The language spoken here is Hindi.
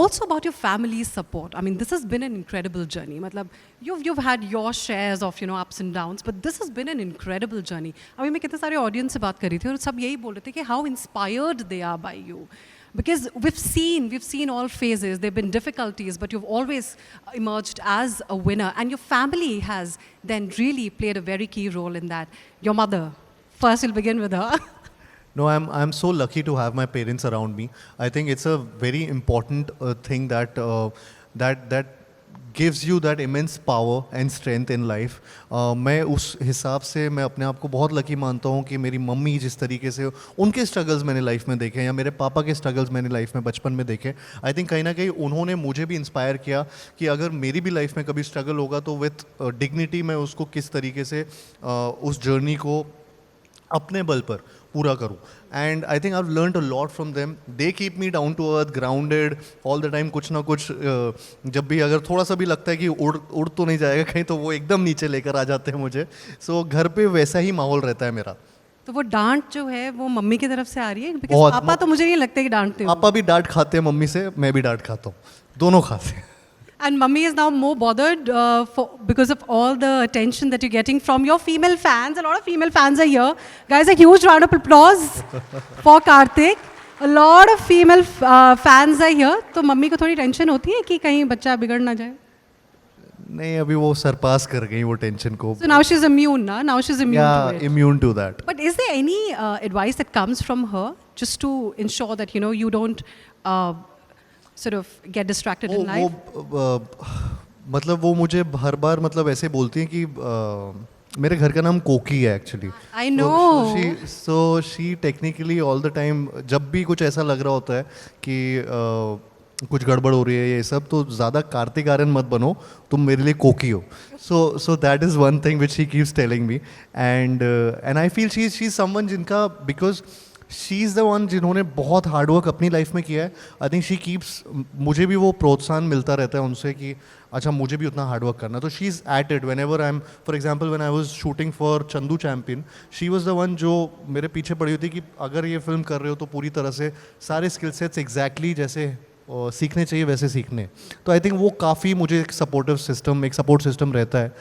also about your family's support. I mean, this has been an incredible journey. Matlab, you've had your shares of ups and downs, but this has been an incredible journey. I mean, मैं कितने सारे audience से बात कर रही थी और सब यही बोल रहे थे कि how inspired they are by you. Because we've seen all phases. There've been difficulties, but you've always emerged as a winner, and your family has then really played a very key role in that. Your mother, first we'll begin with her. No, I'm so lucky to have my parents around me. I think it's a very important thing that gives you that immense power and strength in life. मैं उस हिसाब से मैं अपने आप को बहुत लकी मानता हूँ कि मेरी मम्मी जिस तरीके से उनके स्ट्रगल्स मैंने लाइफ में देखे या मेरे पापा के स्ट्रगल्स मैंने लाइफ में बचपन में देखे. आई थिंक कहीं ना कहीं उन्होंने मुझे भी इंस्पायर किया कि अगर मेरी भी लाइफ में कभी स्ट्रगल होगा तो विथ डिग्निटी मैं उसको किस तरीके से उस जर्नी को अपने बल पर पूरा करूँ. And I think I have learned a lot from them. They keep me down to earth, grounded all the time. कुछ ना कुछ जब भी अगर थोड़ा सा भी लगता है कि उड़ तो नहीं जाएगा कहीं, तो वो एकदम नीचे लेकर आ जाते हैं मुझे. सो घर पे वैसा ही माहौल रहता है मेरा. तो वो डांट जो है वो मम्मी की तरफ से आ रही है? Because बहुत. पापा तो मुझे नहीं लगता कि डांटते हो. पापा भी डांट खाते हैं मम्मी से, मैं भी डांट खाता हूँ, दोनों खाते हैं. And mummy is now more bothered because of all the attention that you're getting from your female fans. A lot of female fans are here. Guys, a huge round of applause for Karthik. A lot of female fans are here. तो मम्मी को थोड़ी टेंशन होती है कि कहीं बच्चा बिगड़ ना जाए? नहीं, अभी वो सरपास कर गई वो टेंशन को. So now she's immune, na? Now she's immune to it. immune to that. But is there any advice that comes from her just to ensure that you don't sort of get distracted in life? मतलब वो मुझे हर बार मतलब ऐसे बोलती हैं कि मेरे घर का नाम कोकी है actually. I know. So she technically all the time जब भी कुछ ऐसा लग रहा होता है कि कुछ गड़बड़ हो रही है ये सब, तो ज़्यादा कार्तिक आर्यन मत बनो, तुम मेरे लिए कोकी हो. So that is one thing which she keeps telling me, and I feel she's someone जिनका, because she is the one जिन्होंने बहुत हार्डवर्क अपनी लाइफ में किया है. आई थिंक शी कीप्स, मुझे भी वो प्रोत्साहन मिलता रहता है उनसे कि अच्छा मुझे भी उतना हार्डवर्क करना. तो she is at it when ever I am. For example when I was shooting for Chandu champion, she was the one जो मेरे पीछे पड़ी होती कि अगर ये फिल्म कर रहे हो तो पूरी तरह से सारे स्किल सेट्स एग्जैक्टली जैसे सीखने चाहिए वैसे सीखने. तो आई थिंक वो काफ़ी मुझे एक सपोर्ट सिस्टम रहता है